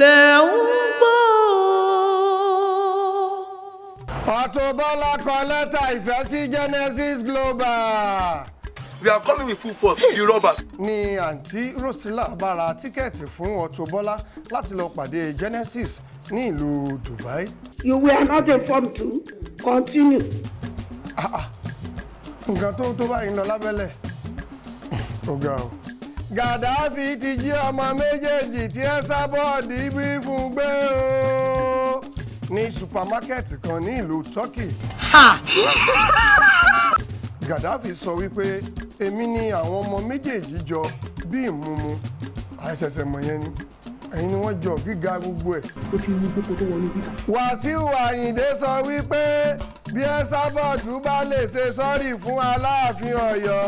lẹ̀ ń gbọ́. Auto Bola kọ lẹ́tà ìfẹ́ sí Genesis Global. We are coming with full force, you robbers. Ní àǹtí Rosila bá ra tíkẹ́ẹ̀tì fún Auto Bola láti lọ pàdé Genesis ní ìlú Dubai. You were not informed to continue. Nǹkan tó báyìí ń lọ lábẹ́lẹ̀. Ọ̀gá o. Gaddafi ti jí ọmọ méjèèjì tí ẹ sábọ́ọ̀dì bí fún gbé o ní supamákẹ́ẹ̀tì kan ní ìlú Turkey. Gaddafi sọ wípé èmi ni àwọn ọmọ méjèèjì jọ bí ìmúmu àìṣẹ̀ṣẹ̀ mọ̀ yẹn ni ẹ̀yin ni wọ́n jọ gíga gbogbo ẹ̀. Ó ti mú gbogbo tó wọnú bíbá. Wàsíù Àyìndé sọ wípé bí ẹ sábọ́ọ̀dù bá lè ṣe sọ́rí fún Aláàfin Ọ̀yọ́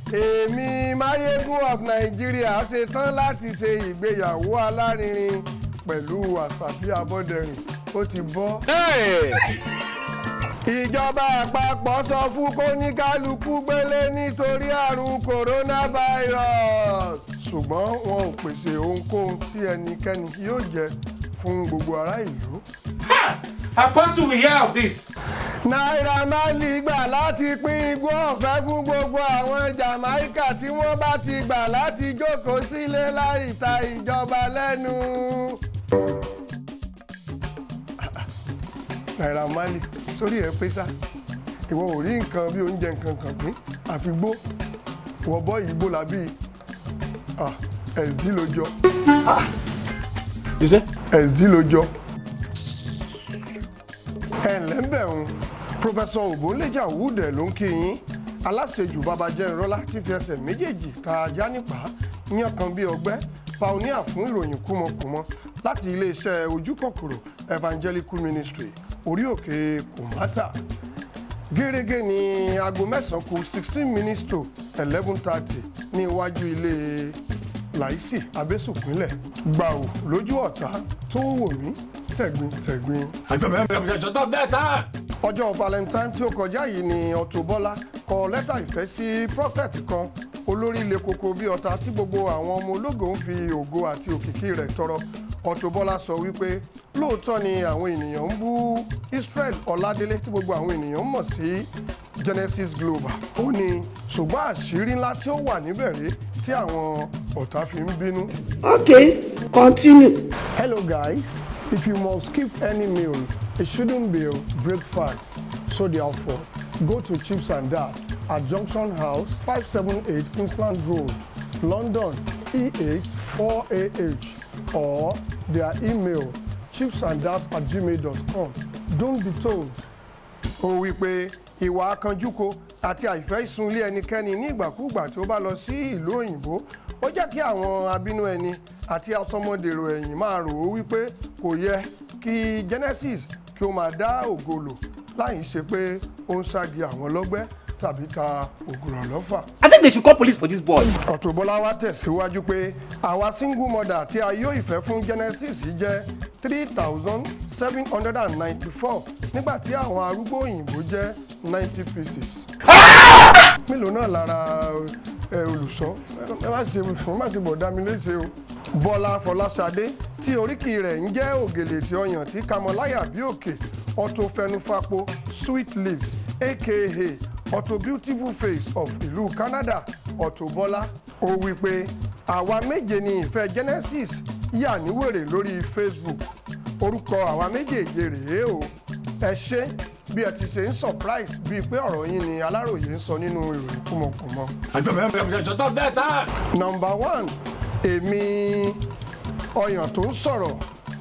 èmi Máyégún of Nigeria ṣe tán láti ṣe ìgbéyàwó alárinrin pẹ̀lú Àṣàbí Abọ́dẹrìn ó ti bọ́. Ìjọba àpapọ̀ sọ fún kóníkálukú gbélé nítorí àrùn coronavirus ṣùgbọ́n wọn ò pèsè ohunkóhun tí ẹnikẹ́ni yóò jẹ fún gbogbo ará ìlú. How do we hear of this? Naira Marley gbà láti pín igbó ọ̀fẹ́ fún gbogbo àwọn Jamaica tí wọ́n bá ti gbà láti jókòó sílé láì ta ìjọba lẹ́nu. Naira Marley sórí ẹ̀ pé sá ìwọ ò rí nǹkan bí oúnjẹ nǹkan kan pín àfi gbó ìwọ bọ́ ìgbó làbí SD ló jọ. SD ló jọ. Ǹlẹ́ ń bẹ̀rùn Professor Obonleja Wúdẹ̀ ló ń kí yín aláṣejù babajẹ́ ìrọ́lá tí fi ẹsẹ̀ méjèèjì ta ajá nípa yán kan bí ọgbẹ́ pioneer fún ìròyìn kúmọkùmọ láti iléeṣẹ́ ojúkòkòrò Evangelical Ministry orí òkè Kòmátà. Gẹ́rẹ́gẹ́ ní aago 9 kù 16 minutes to 11:30 ní iwájú ilé Láìsí Abésùpínlẹ̀ gbàù lójú ọ̀tá tó wò mí tẹ̀gbintẹ̀gbin. Ọjọ́ Valentine tí ó kọjá yìí ni Auto Bola kọ lẹ́tà ìfẹ́ sí prophet kan olórí ilé koko bí ọ̀tá tí gbogbo àwọn ọmọ ológo ń fi ògo àti òkìkí rẹ̀ tọrọ. Auto Bola sọ wípé lóòótọ́ ni àwọn ènìyàn ń bú Israel Ọládélé tí gbogbo àwọn ènìyàn mọ̀ sí Genesis Global. Ó ní ṣùgbọ́n àṣírí ńlá tí ó wà níbẹ̀ rèé tí àwọn ọ̀tá fi ń bínú. Okay, continue. Hello guys, if you must skip any meal, it shouldn't be breakfast. So therefore, go to Chips and Dad at Junction House, 578 Queensland Road, London, E8 4AH, or their email chipsanddad@gmail.com. Don't be told. Ó wí pé ìwà akànjúkò àti àìfẹ́ ìsúnlé ẹnikẹ́ni ní ìgbàkúùgbà tí ó bá lọ sí ìlú òyìnbó ó jẹ́ kí àwọn abínú ẹni àti asọmọdèrò ẹ̀yìn máa rò ó wípé kò yẹ kí Genesis kí ó máa dá ògo lò láì ṣe pé ó ń ságì àwọn lọ́gbẹ́ tàbí ta ògùrọ̀ lọ́fà. I think they should call police for this boy. Auto Bola wá tẹ̀síwájú pé àwa single mother tí a yóò ìfẹ́ fún Genesis jẹ́ 3,794 nígbà tí àwọn arúgbó òyìnbó jẹ́ 90 pieces. Mélòó náà lára olùṣọ́ ẹ má ṣe bọ̀dá mi léṣe o. Bọ́lá Fọláṣadé tí oríkì rẹ̀ ń jẹ́ ògèlè tí ọyàn tí kamọ́láyà bí òkè Auto Fẹnufapò Sweet Lips aka Auto Beautiful Face of ìlú Canada. Auto Bola ó wí pé àwa méje ni ìfẹ́ Genesis yà ní wèrè lórí Facebook orúkọ àwa méjèèjì rèé o ẹ ṣé bí ẹ ti ṣe ń surprise bíi pé ọ̀rọ̀ yín ni Aláròyé ń sọ nínú ìròyìn kúmọkùmọ. Number 1 èmi ọyàn tó ń sọ̀rọ̀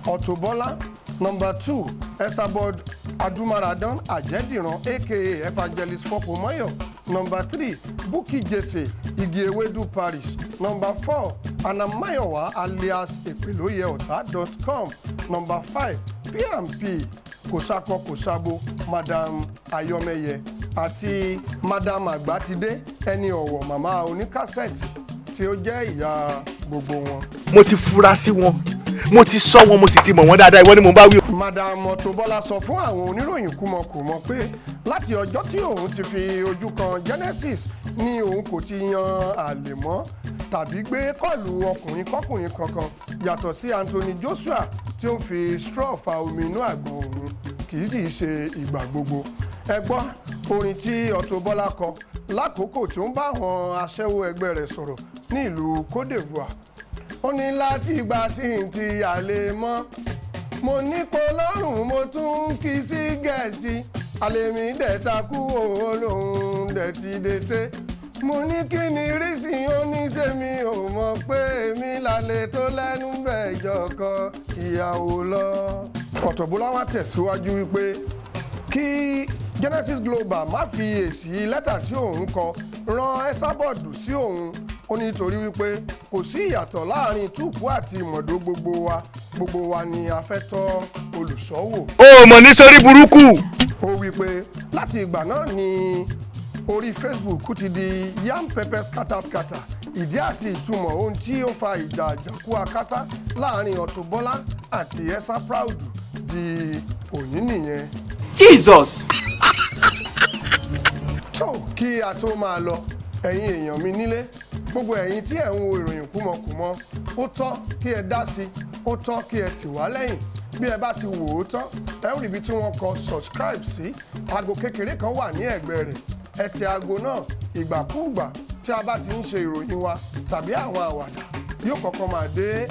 Auto Bola. Number 2 Esabod Adumaradan Ajediran aka Evangelist Fopomoyo. Number 3 Bukky Jesse Igi Ewedu Parish. Number 4 Anamayowa alias epeloyeota.com. Number 5 PMP Kòsakọ Kòsabo Madam Ayọ̀mẹyẹ àti Madam Àgbàtidé ẹni ọ̀wọ̀ màmá oníkásẹ̀tì tí ó jẹ́ ìyá gbogbo wọn. Mo ti fura sí wọn, mo ti sọ wọn, mo sì ti mọ̀ wọ́n dáadáa, ìwọ ni mo bá wí. Madam Auto Bola sọ fún àwọn oníròyìn kúmọkùmọ pé láti ọjọ́ tí òun ti fi ojú kan Genesis ni òun kò ti yan àlè mọ́ tàbí gbé kọ́ọ̀lù ọkùnrin kọ́kùnrin kankan yàtọ̀ sí Anthony Joshua tí ó ń fi straw fa omi inú àgbọn òun kì í sì ṣe ìgbà gbogbo. ẹ gbọ́ orin tí Auto Bola kọ lákòókò tí ó ń bá àwọn aṣẹ́wó ẹgbẹ́ rẹ̀ sọ̀rọ̀ ní ìlú Côte d'Ivoire. ó ní láti ìgbà tí n ti àlè mọ́ mo nípo lọ́rùn mo tún kí sí gẹ̀ẹ́sì àlè mi dẹ̀ takú òun lòun dẹ̀ ti dètè mo ní kí ni rísì ó ní sẹ́mi ò mọ̀ pé èmi lálẹ́ tó lẹ́nu bẹ̀ jọkọ ìyàwó lọ. Auto Bola wá tẹ̀síwájú wípé kí Genesis Global má fi èsì lẹ́tà tí òun kọ rán Esabod sí òun ó ní nítorí wípé kò sí ìyàtọ̀ láàrin túùpù àti ìmọ̀dó gbogbo wa ni a fẹ́ tọ́ olùṣọ́wò. o mọ̀ ní sórí burúkú. ó wípé láti ìgbà náà ni orí Facebook ti di yam pepper scatter ìdí àti ìtumọ̀ ohun tí ó fa ìjà àjàkú akátá láàrin Auto Bola àti Esabod di òní nìyẹn. Jesus! tó kí a tó máa lọ ẹ̀yin èèyàn mi nílé gbogbo ẹ̀yin tí ẹ̀ ń wo ìròyìn kúmọkùmọ ó tọ́ kí ẹ dá sí ó tọ́ kí ẹ tì wá lẹ́yìn bí ẹ bá ti wò ó tán ẹ ó rí ibi tí wọ́n kọ subscribe sí aago kékeré kan wà ní ẹ̀gbẹ́ rẹ̀ ẹ tẹ aago náà ìgbàkúùgbà tí a bá ti ń ṣe ìròyìn wa tàbí àwọn àwàdà yóò kọ́kọ́ máa dé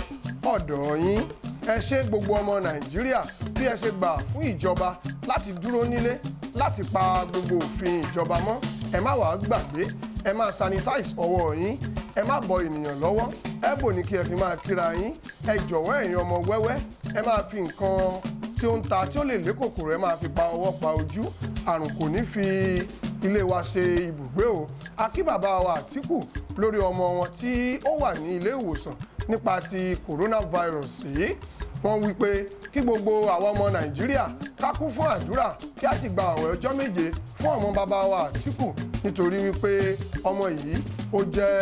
ọ̀dọ̀ yín. ẹ ṣé gbogbo ọmọ Nàìjíríà bí ẹ ṣe gbà fún ìjọba láti dúró nílé láti pa gbogbo òfin ìjọba mọ́ ẹ má wàá gbàgbé ẹ máa sanitize ọwọ́ yín ẹ má bọ ènìyàn lọ́wọ́ ẹ bò ní kí ẹ fi máa kíra yín ẹ jọ̀wọ́ ẹ̀yin ọmọ wẹ́wẹ́ ẹ máa fi nǹkan tí ó ń ta tí ó lè lé kòkòrò ẹ máa fi pa ọwọ́ pa ojú àrùn kò ní fi ilé wa ṣe ibùgbé o. a kí bàbá wa Àtíkù lórí ọmọ wọn tí ó wà ní ilé ìwòsàn nípa ti coronavirus yìí wọ́n wí pé kí gbogbo àwọn ọmọ Nàìjíríà ká kún fún àdúrà kí a sì gba àwẹ̀ ọjọ́ méje fún ọmọ bàbá wa Àtíkù nítorí wípé ọmọ yìí ó jẹ́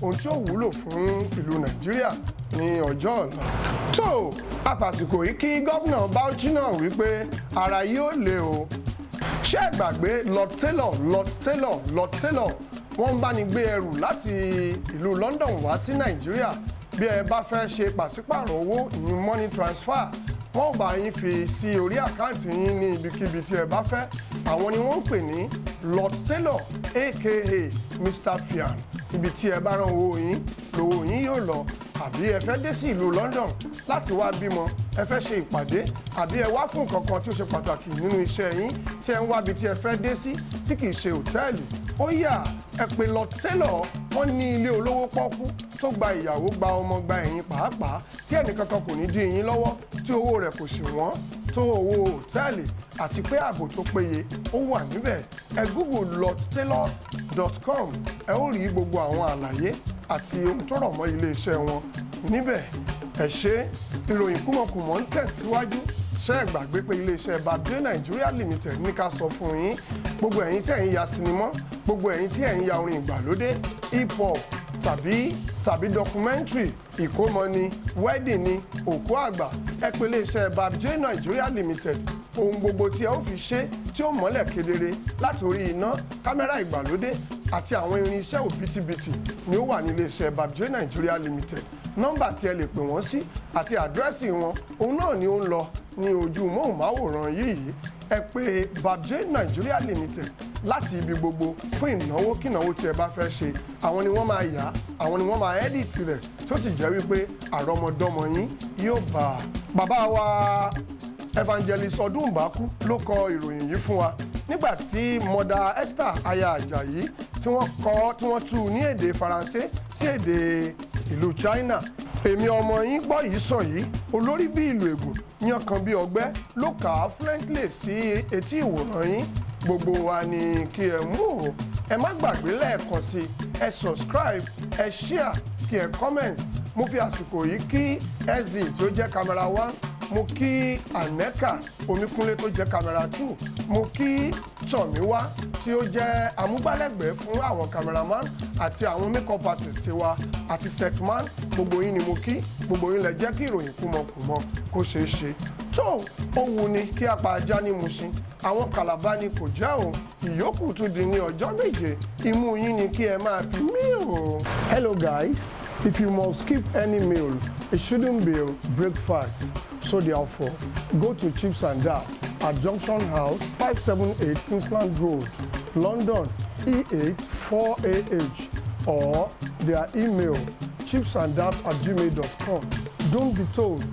ohun tí ó wúlò fún ìlú Nàìjíríà ní ọjọ́ ọ̀la. tó àfàsìkò yìí kí gómìnà Bauchi náà wípé ara yóò le o. ṣé ẹ gbàgbé Lord Taylor wọ́n ń bá ní gbé ẹrù láti ìlú London wá sí Nàìjíríà bí ẹ bá fẹ́ ṣe pàṣípààrọ̀ owó ìyún money transfer wọ́n bá yín fi sí orí àkáǹtì yín ní ibikíbi tí ẹ bá fẹ́ àwọn ni wọ́n ń pè ní Lord Taylor aka Mr Fian ibi tí ẹ bá rán owó yín lówó yín yóò lọ àbí ẹ fẹ́ dé sí ìlú London láti wá bímọ ẹ fẹ́ ṣe ìpàdé àbí ẹ wá fún nǹkan kan tí ó ṣe pàtàkì nínú iṣẹ́ yín tí ẹ ń wábi tí ẹ fẹ́ dé sí tí kì í ṣe hòtẹ́ẹ̀lì ó yá ẹ pè Lord Taylor wọ́n ní ilé olówó pọ́kú tó gba ìyàwó gba ọmọ gba ẹ̀yìn pàápàá tí ẹnìkankan kò ní dí yín lọ́wọ́ tí owó rẹ̀ kò sì wọ́n tó owó hòtẹ́ẹ̀lì àti pé ààbò tó péye ó wà níbẹ̀ ẹ google lordtaylor.com ẹ ó rí gbogbo àwọn àlàyé àti ohun tó rọ̀ mọ́ iléeṣẹ́ wọn níbẹ̀. ẹ ṣé ìròyìn kúmọkùmọ ń tẹ̀síwájú ṣé ẹ gbàgbé pé iléeṣẹ́ Babjay Nigeria Limited ní ká sọ fún yín gbogbo ẹ̀yin tí ẹ̀ ń ya sinimá gbogbo ẹ̀yin tí ẹ̀ ń ya orin ìgbàlódé hip hop tàbí documentary ìkómọ ni wedding ni òkú àgbà ẹ pè iléeṣẹ́ Babjay Nigeria Limited ohun gbogbo tí ẹ ó fi ṣe tí ó mọ́lẹ̀ kedere láti orí iná kámẹ́rà ìgbàlódé àti àwọn irinṣẹ́ òbítíbitì ni ó wà ní iléeṣẹ́ Babjay Nigeria Limited nọ́mbà tí ẹ lè pè wọ́n sí àti àdírẹ́sì wọn òun náà ni ó ń lọ ní ojú móhùnmáwòrán yìí ẹ pè Babjay Nigeria Limited láti ibi gbogbo fún ìnáwó kínáwó tí ẹ bá fẹ́ ṣe àwọn ni wọ́n máa yà àwọn ni wọ́n máa ẹ́dìtì rẹ̀ tó sì jẹ́ wípé àrọ́mọdọ́mọ yín yóò bá a. bàbá wa Evangelist Ọdúnbàkú ló kọ ìròyìn yìí fún wa nígbà tí Mother Esther aya Àjàyí tí wọ́n tú ní èdè Faransé sí èdè ìlú China. èmi ọmọ yín gbọ́ yìí sọ yìí olórí bí ìlú ègùn yan kan bí ọgbẹ́ ló kà á fluently sí etí ìwòran yín gbogbo wa ni kí ẹ mú o ẹ má gbàgbé lẹ́ẹ̀kan sí ẹ subscribe ẹ share kí ẹ comment mo fi àsìkò yìí kí SD tí ó jẹ́ camera 1 mo kí Aneka Omíkúnlé tó jẹ́ camera 2 mo kí Tọ̀míwá tí ó jẹ́ amúgbálẹ́gbẹ̀ẹ́ fún àwọn cameraman àti àwọn makeup artist tiwa àti setman gbogbo yín ni mo kí gbogbo yín lẹ jẹ́ kí ìròyìn kúmọkùmọ kó ṣeé ṣe tó ohun ni kí a pa ajá ní Mushin àwọn Kàlàbá ni kò jẹ́ o ìyókù tún di ní ọjọ́ méje imú yín ni kí ẹ máa fi mí o. Hello guys, if you must skip any meal it shouldn't be breakfast, so therefore go to Chips and Dap at Junction House 578 Kingsland Road, London E8 4AH, or their email chipsanddaps@gmail.com. Don't be told